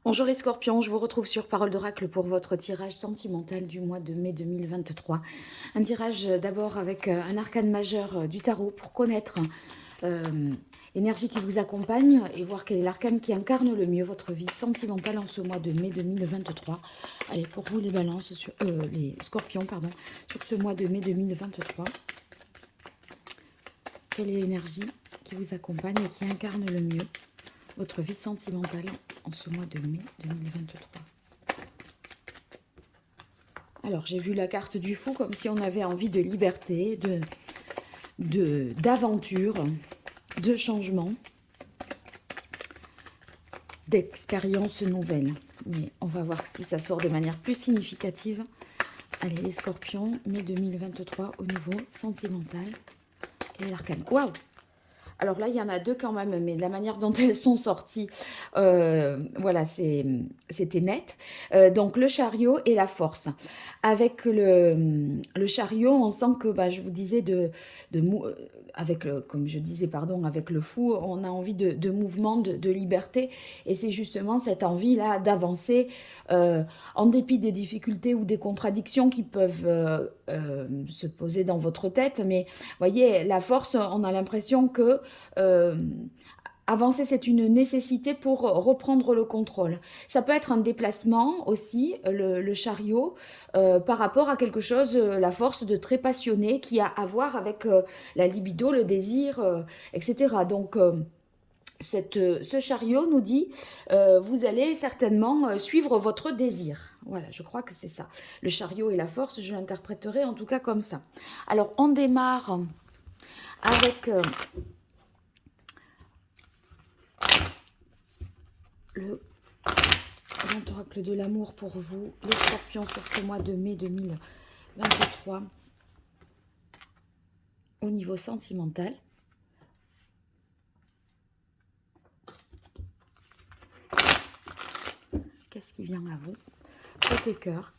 Bonjour les scorpions, je vous retrouve sur Parole d'Oracle pour votre tirage sentimental du mois de mai 2023. Un tirage d'abord avec un arcane majeur du tarot pour connaître euh, l'énergie qui vous accompagne et voir quel est l'arcane qui incarne le mieux votre vie sentimentale en ce mois de mai 2023. Allez, pour vous les balances, les scorpions, pardon, sur ce mois de mai 2023. Quelle est l'énergie qui vous accompagne et qui incarne le mieux votre vie sentimentale en ce mois de mai 2023. Alors, j'ai vu la carte du fou comme si on avait envie de liberté, d'aventure, de changement, d'expériences nouvelles. Mais on va voir si ça sort de manière plus significative. Allez, les scorpions, mai 2023 au niveau sentimental. Quel est l'arcane? Waouh! Alors là, il y en a deux quand même, mais la manière dont elles sont sorties, voilà, c'était net. Donc le chariot et la force. Avec le chariot, on sent que, bah, je vous disais, avec comme je disais, pardon, avec le fou, on a envie de mouvement, de liberté. Et c'est justement cette envie-là d'avancer en dépit des difficultés ou des contradictions qui peuvent se poser dans votre tête. Mais voyez, la force, on a l'impression que euh, avancer, c'est une nécessité pour reprendre le contrôle. Ça peut être un déplacement aussi, le chariot, par rapport à quelque chose, la force de très passionné qui a à voir avec la libido, le désir, etc. Donc, ce chariot nous dit, vous allez certainement suivre votre désir. Voilà, je crois que c'est ça. Le chariot et la force, je l'interpréterai en tout cas comme ça. Alors, on démarre avec le grand oracle de l'amour pour vous, les scorpions, sur ce mois de mai 2023, au niveau sentimental. Qu'est-ce qui vient à vous? Côté cœur,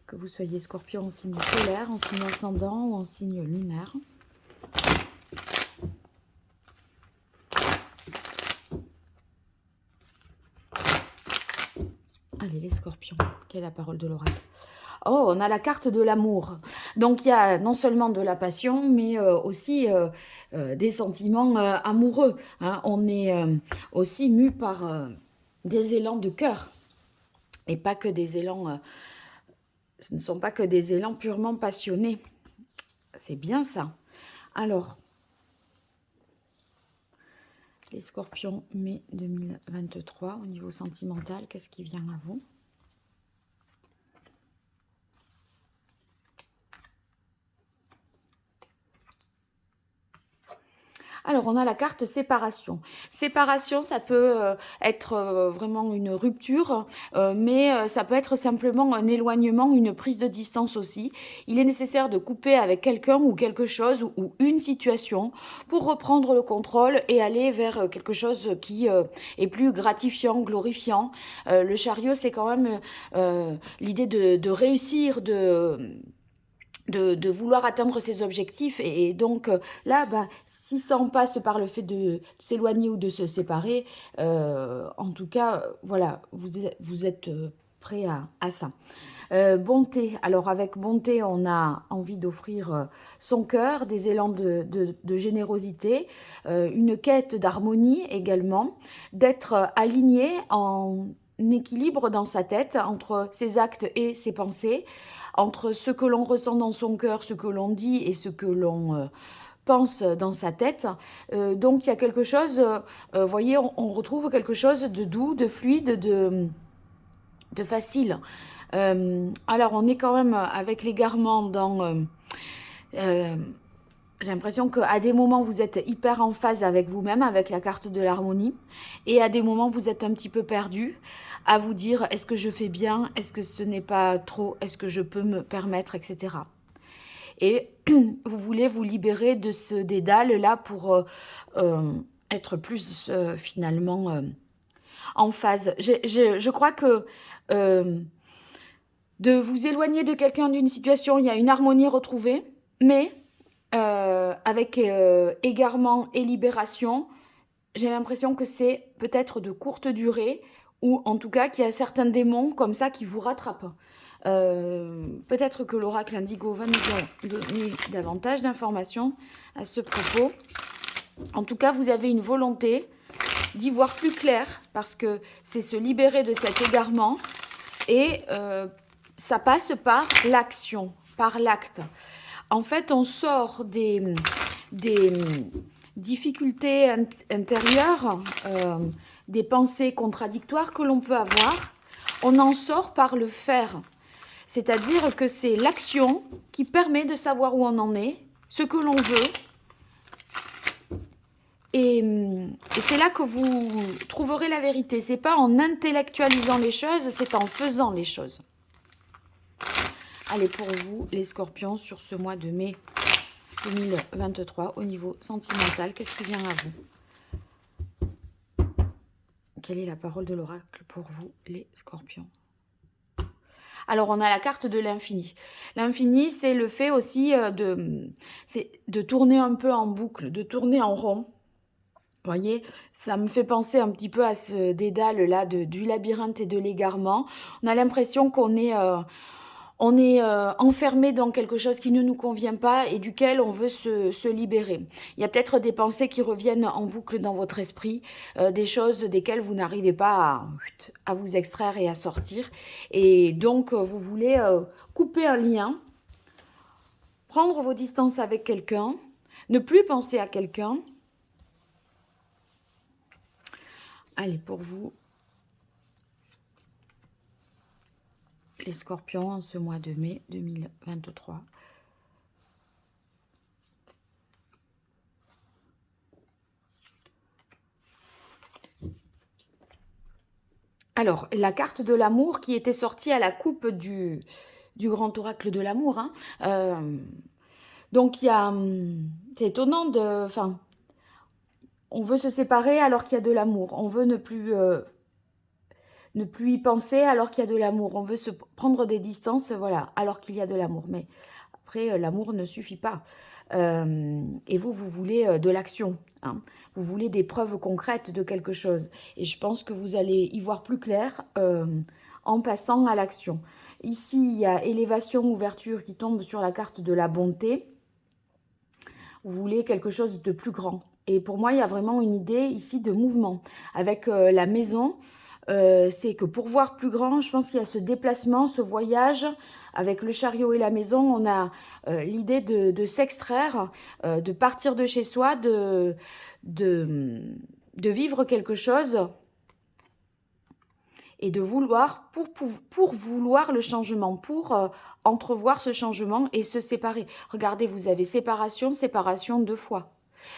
que vous soyez scorpion en signe solaire, en signe ascendant ou en signe lunaire. Allez, les scorpions, quelle est la parole de l'oracle? Oh, on a la carte de l'amour. Donc, il y a non seulement de la passion, mais aussi des sentiments amoureux. Hein. On est aussi mu par des élans de cœur. Et pas que des élans... ce ne sont pas que des élans purement passionnés. C'est bien ça. Alors, les scorpions, mai 2023, au niveau sentimental, qu'est-ce qui vient à vous? Alors, on a la carte séparation. Séparation, ça peut être vraiment une rupture, mais ça peut être simplement un éloignement, une prise de distance aussi. Il est nécessaire de couper avec quelqu'un ou quelque chose ou une situation pour reprendre le contrôle et aller vers quelque chose qui est plus gratifiant, glorifiant. Le chariot, c'est quand même l'idée de réussir, de vouloir atteindre ses objectifs. Et donc là, ben, si ça en passe par le fait de s'éloigner ou de se séparer, en tout cas, voilà, vous êtes prêt à ça. Bonté, alors avec bonté, on a envie d'offrir son cœur, des élans de générosité, une quête d'harmonie également, d'être aligné en équilibre dans sa tête entre ses actes et ses pensées, entre ce que l'on ressent dans son cœur, ce que l'on dit et ce que l'on pense dans sa tête. Donc il y a quelque chose, voyez, on retrouve quelque chose de doux, de fluide, de facile. Alors on est quand même avec l'égarement dans... j'ai l'impression qu'à des moments, vous êtes hyper en phase avec vous-même, avec la carte de l'harmonie. Et à des moments, vous êtes un petit peu perdu à vous dire, est-ce que je fais bien? Est-ce que ce n'est pas trop? Est-ce que je peux me permettre? Etc. Et vous voulez vous libérer de ce dédale-là pour être plus finalement en phase. Je crois que de vous éloigner de quelqu'un, d'une situation, il y a une harmonie retrouvée, mais avec égarement et libération, j'ai l'impression que c'est peut-être de courte durée ou en tout cas qu'il y a certains démons comme ça qui vous rattrapent. Peut-être que l'oracle Indigo va nous donner davantage d'informations à ce propos. En tout cas, vous avez une volonté d'y voir plus clair parce que c'est se libérer de cet égarement et ça passe par l'action, par l'acte. En fait, on sort des difficultés intérieures, des pensées contradictoires que l'on peut avoir. On en sort par le faire. C'est-à-dire que c'est l'action qui permet de savoir où on en est, ce que l'on veut. Et c'est là que vous trouverez la vérité. Ce n'est pas en intellectualisant les choses, c'est en faisant les choses. Allez, pour vous, les scorpions, sur ce mois de mai 2023, au niveau sentimental, qu'est-ce qui vient à vous? Quelle est la parole de l'oracle pour vous, les scorpions? Alors, on a la carte de l'infini. L'infini, c'est le fait aussi de tourner un peu en boucle, de tourner en rond. Vous voyez, ça me fait penser un petit peu à ce dédale-là du labyrinthe et de l'égarement. On a l'impression qu'on est, enfermé dans quelque chose qui ne nous convient pas et duquel on veut se libérer. Il y a peut-être des pensées qui reviennent en boucle dans votre esprit, des choses desquelles vous n'arrivez pas à vous extraire et à sortir. Et donc, vous voulez couper un lien, prendre vos distances avec quelqu'un, ne plus penser à quelqu'un. Allez, pour vous, les scorpions, en ce mois de mai 2023. Alors, la carte de l'amour qui était sortie à la coupe du grand oracle de l'amour. Hein. Donc, il y a... C'est étonnant de... Enfin, on veut se séparer alors qu'il y a de l'amour. On veut ne plus y penser alors qu'il y a de l'amour. On veut se prendre des distances, voilà, alors qu'il y a de l'amour. Mais après, l'amour ne suffit pas. Et vous voulez de l'action. Hein. Vous voulez des preuves concrètes de quelque chose. Et je pense que vous allez y voir plus clair en passant à l'action. Ici, il y a élévation, ouverture qui tombe sur la carte de la bonté. Vous voulez quelque chose de plus grand. Et pour moi, il y a vraiment une idée ici de mouvement. Avec la maison, c'est que pour voir plus grand, je pense qu'il y a ce déplacement, ce voyage. Avec le chariot et la maison, on a l'idée de s'extraire, de partir de chez soi, de vivre quelque chose et de vouloir, pour vouloir le changement, pour entrevoir ce changement et se séparer. Regardez, vous avez séparation, séparation 2 fois.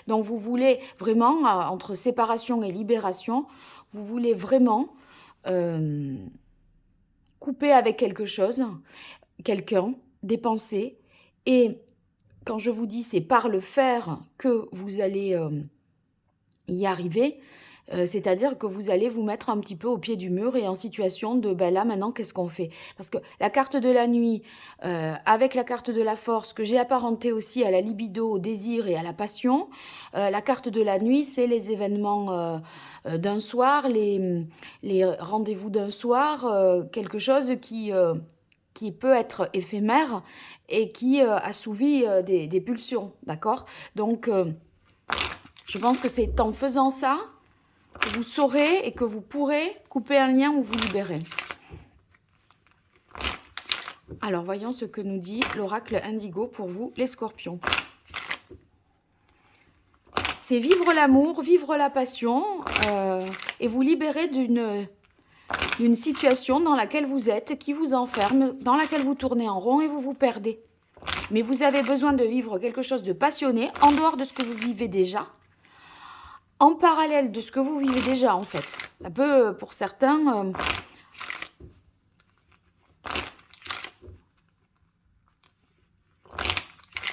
Donc vous voulez vraiment, entre séparation et libération, vous voulez vraiment couper avec quelque chose, quelqu'un, des pensées. Et quand je vous dis c'est par le faire que vous allez y arriver, c'est-à-dire que vous allez vous mettre un petit peu au pied du mur et en situation de, ben là, maintenant, qu'est-ce qu'on fait? Parce que la carte de la nuit, avec la carte de la force, que j'ai apparentée aussi à la libido, au désir et à la passion, la carte de la nuit, c'est les événements d'un soir, les rendez-vous d'un soir, quelque chose qui peut être éphémère et qui assouvit des pulsions, d'accord? Donc, je pense que c'est en faisant ça que vous saurez et que vous pourrez couper un lien ou vous libérer. Alors, voyons ce que nous dit l'oracle Indigo pour vous, les scorpions. C'est vivre l'amour, vivre la passion et vous libérer d'une situation dans laquelle vous êtes, qui vous enferme, dans laquelle vous tournez en rond et vous vous perdez. Mais vous avez besoin de vivre quelque chose de passionné, en dehors de ce que vous vivez déjà, en parallèle de ce que vous vivez déjà, en fait. Ça peut, pour certains,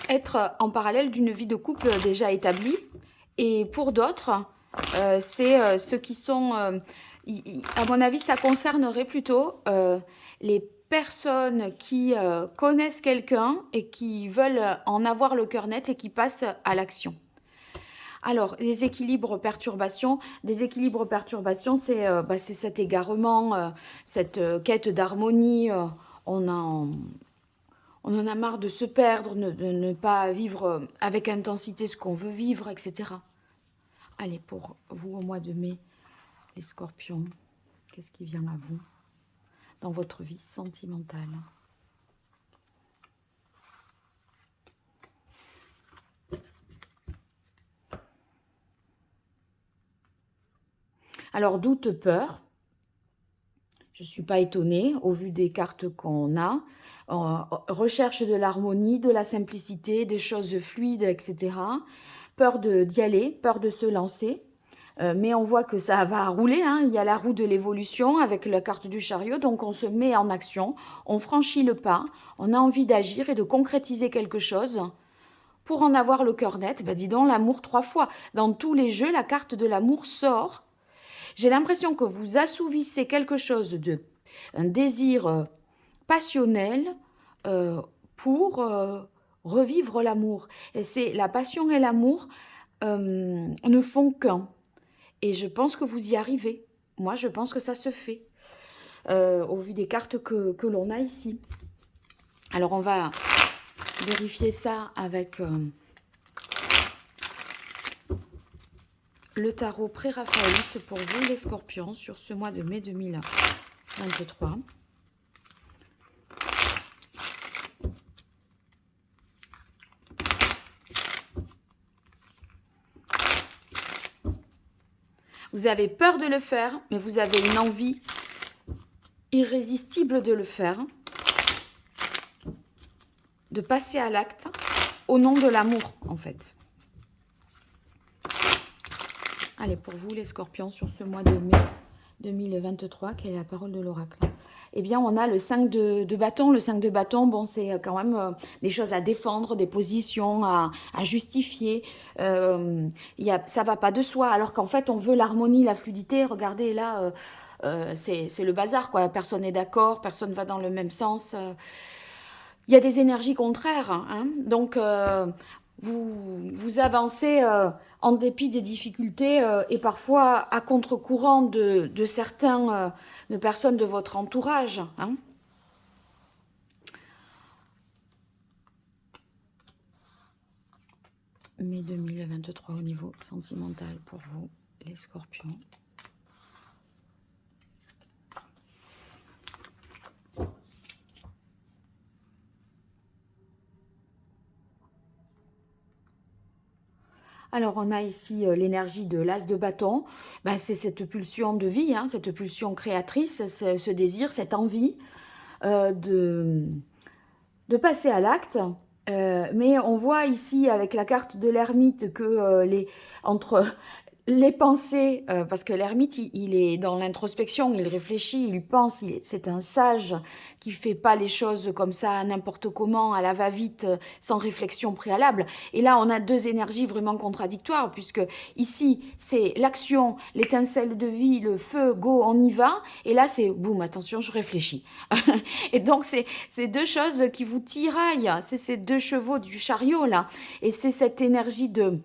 être en parallèle d'une vie de couple déjà établie. Et pour d'autres, c'est ceux qui sont... à mon avis, ça concernerait plutôt les personnes qui connaissent quelqu'un et qui veulent en avoir le cœur net et qui passent à l'action. Alors, les équilibres perturbations, déséquilibres perturbations, c'est cet égarement, cette quête d'harmonie. On en a marre de se perdre, de ne pas vivre avec intensité ce qu'on veut vivre, etc. Allez, pour vous au mois de mai, les scorpions, qu'est-ce qui vient à vous dans votre vie sentimentale? Alors, doute, peur. Je ne suis pas étonnée au vu des cartes qu'on a. Recherche de l'harmonie, de la simplicité, des choses fluides, etc. Peur d'y aller, peur de se lancer. Mais on voit que ça va rouler, hein. Il y a la roue de l'évolution avec la carte du chariot, donc on se met en action, on franchit le pas, on a envie d'agir et de concrétiser quelque chose. Pour en avoir le cœur net, ben dis donc, l'amour 3 fois. Dans tous les jeux, la carte de l'amour sort. J'ai l'impression que vous assouvissez quelque chose un désir passionnel pour revivre l'amour. Et c'est la passion et l'amour ne font qu'un. Et je pense que vous y arrivez. Moi, je pense que ça se fait, au vu des cartes que l'on a ici. Alors, on va vérifier ça avec le tarot pré-raphaélite pour vous, les scorpions, sur ce mois de mai 2023. Vous avez peur de le faire, mais vous avez une envie irrésistible de le faire, de passer à l'acte au nom de l'amour, en fait. Allez, pour vous, les scorpions, sur ce mois de mai 2023, quelle est la parole de l'oracle? Eh bien, on a le 5 de bâton. Le 5 de bâton, bon, c'est quand même des choses à défendre, des positions à justifier. Ça ne va pas de soi, alors qu'en fait, on veut l'harmonie, la fluidité. Regardez, là, c'est le bazar, quoi. Personne n'est d'accord, personne ne va dans le même sens. Il y a des énergies contraires, hein. Donc, vous avancez en dépit des difficultés et parfois à contre-courant de certaines de personnes de votre entourage, hein. Mai 2023 au niveau sentimental pour vous, les scorpions. Alors, on a ici l'énergie de l'as de bâton. Ben, c'est cette pulsion de vie, hein, cette pulsion créatrice, ce désir, cette envie de passer à l'acte. Mais on voit ici, avec la carte de l'ermite, que entre les pensées, parce que l'ermite, il est dans l'introspection, il réfléchit, il pense, c'est un sage qui fait pas les choses comme ça, n'importe comment, à la va-vite, sans réflexion préalable. Et là, on a deux énergies vraiment contradictoires, puisque ici, c'est l'action, l'étincelle de vie, le feu, go, on y va. Et là, c'est boum, attention, je réfléchis. Et donc, c'est deux choses qui vous tiraillent, c'est ces deux chevaux du chariot, là. Et c'est cette énergie de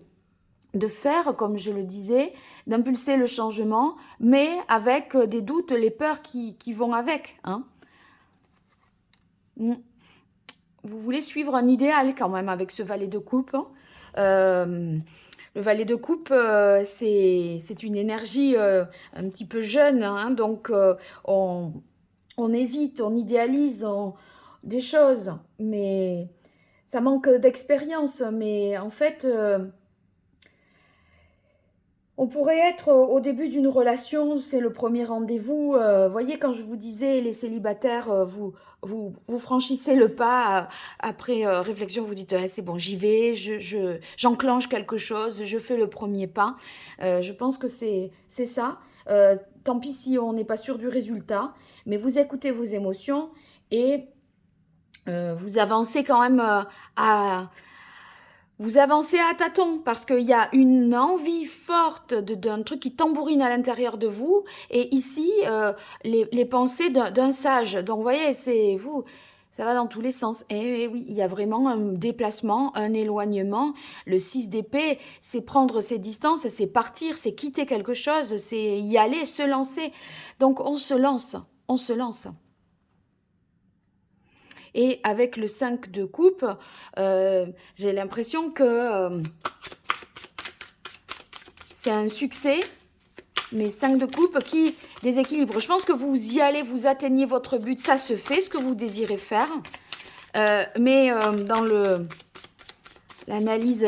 faire, comme je le disais, d'impulser le changement, mais avec des doutes, les peurs qui vont avec, hein. Vous voulez suivre un idéal quand même avec ce valet de coupe, hein. Le valet de coupe, c'est une énergie un petit peu jeune, hein, donc on hésite, on idéalise des choses, mais ça manque d'expérience. Mais en fait, on pourrait être au début d'une relation, c'est le premier rendez-vous. Voyez, quand je vous disais, les célibataires, vous franchissez le pas. Après réflexion, vous dites, ah, c'est bon, j'y vais, j'enclenche quelque chose, je fais le premier pas. Je pense que c'est ça. Tant pis si on n'est pas sûr du résultat, mais vous écoutez vos émotions et vous avancez quand même vous avancez à tâtons parce qu'il y a une envie forte d'un truc qui tambourine à l'intérieur de vous. Et ici, les pensées d'un sage. Donc, vous voyez, Ça va dans tous les sens. Et oui, il y a vraiment un déplacement, un éloignement. Le 6 d'épée, c'est prendre ses distances, c'est partir, c'est quitter quelque chose, c'est y aller, se lancer. Donc on se lance, on se lance. Et avec le 5 de coupe, j'ai l'impression que c'est un succès, mais 5 de coupe qui déséquilibre. Je pense que vous y allez, vous atteignez votre but, ça se fait, ce que vous désirez faire. Mais dans l'analyse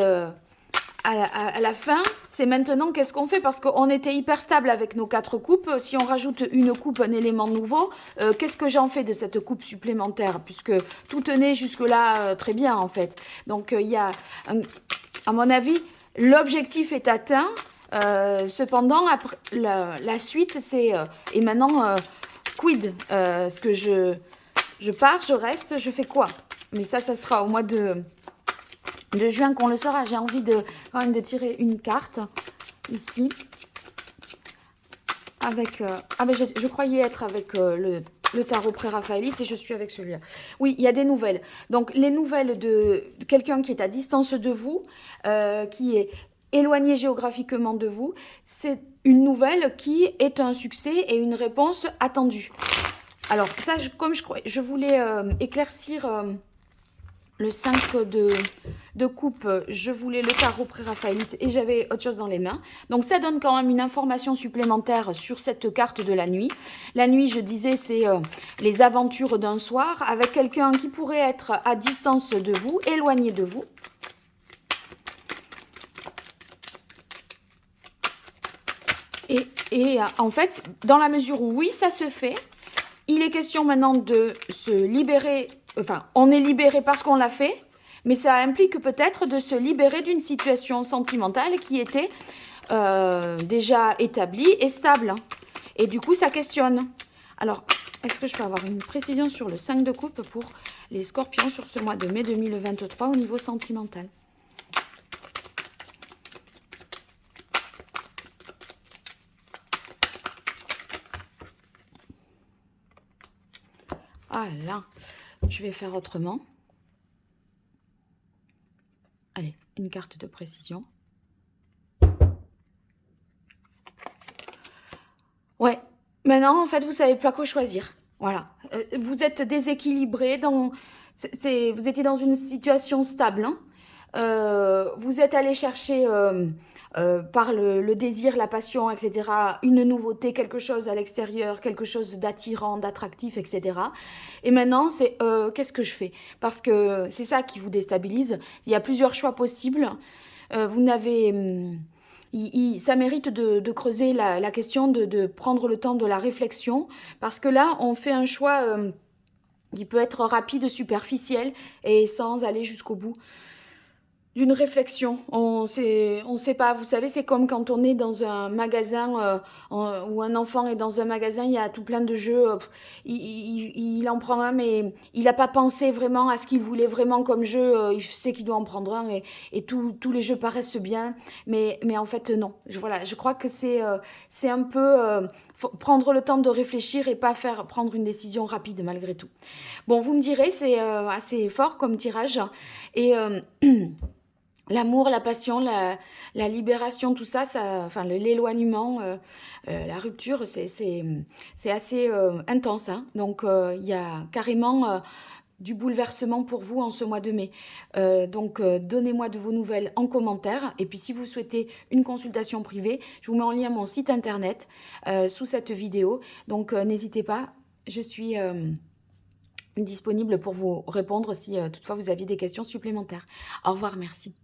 à la fin, c'est maintenant qu'est-ce qu'on fait, parce qu'on était hyper stable avec nos 4 coupes. Si on rajoute une coupe, un élément nouveau, qu'est-ce que j'en fais de cette coupe supplémentaire, puisque tout tenait jusque-là très bien en fait. Donc il y a, à mon avis, l'objectif est atteint. Cependant, après, la suite, c'est et maintenant, quid, est-ce que je pars, je reste, je fais quoi? Mais ça sera au mois de juin qu'on le saura. J'ai envie quand même de tirer une carte ici. Avec, je croyais être avec le tarot pré-raphaélite et je suis avec celui-là. Oui, il y a des nouvelles. Donc, les nouvelles de quelqu'un qui est à distance de vous, qui est éloigné géographiquement de vous, c'est une nouvelle qui est un succès et une réponse attendue. Alors, ça, comme je voulais éclaircir le 5 de coupe, je voulais le tarot pré-raphaélite et j'avais autre chose dans les mains. Donc, ça donne quand même une information supplémentaire sur cette carte de la nuit. La nuit, je disais, c'est les aventures d'un soir avec quelqu'un qui pourrait être à distance de vous, éloigné de vous. Et en fait, dans la mesure où oui, ça se fait, il est question maintenant de se libérer, enfin, on est libéré parce qu'on l'a fait, mais ça implique peut-être de se libérer d'une situation sentimentale qui était déjà établie et stable. Et du coup, ça questionne. Alors, est-ce que je peux avoir une précision sur le 5 de coupe pour les scorpions sur ce mois de mai 2023 au niveau sentimental? Ah là, je vais faire autrement. Allez, une carte de précision. Ouais, maintenant, en fait, vous savez pas quoi choisir. Voilà. Vous êtes déséquilibré, vous étiez dans une situation stable. Hein. Vous êtes allé chercher, par le désir, la passion, etc., une nouveauté, quelque chose à l'extérieur, quelque chose d'attirant, d'attractif, etc. Et maintenant, c'est qu'est-ce que je fais? Parce que c'est ça qui vous déstabilise. Il y a plusieurs choix possibles. Vous n'avez... ça mérite de creuser la question, de prendre le temps de la réflexion, parce que là, on fait un choix qui peut être rapide, superficiel, et sans aller jusqu'au bout d'une réflexion. On sait pas, vous savez, c'est comme quand on est dans un magasin, où un enfant est dans un magasin, il y a tout plein de jeux, il en prend un, mais il n'a pas pensé vraiment à ce qu'il voulait vraiment comme jeu, il sait qu'il doit en prendre un, et tous les jeux paraissent bien, mais en fait non. Voilà, je crois que c'est un peu... faut prendre le temps de réfléchir et pas prendre une décision rapide malgré tout. Bon, vous me direz, c'est assez fort comme tirage, et... l'amour, la passion, la libération, tout ça, enfin l'éloignement, la rupture, c'est assez intense. Hein. Donc il y a carrément du bouleversement pour vous en ce mois de mai. Donc donnez-moi de vos nouvelles en commentaire. Et puis si vous souhaitez une consultation privée, je vous mets en lien mon site internet sous cette vidéo. Donc n'hésitez pas, je suis... disponible pour vous répondre si toutefois vous aviez des questions supplémentaires. Au revoir, merci.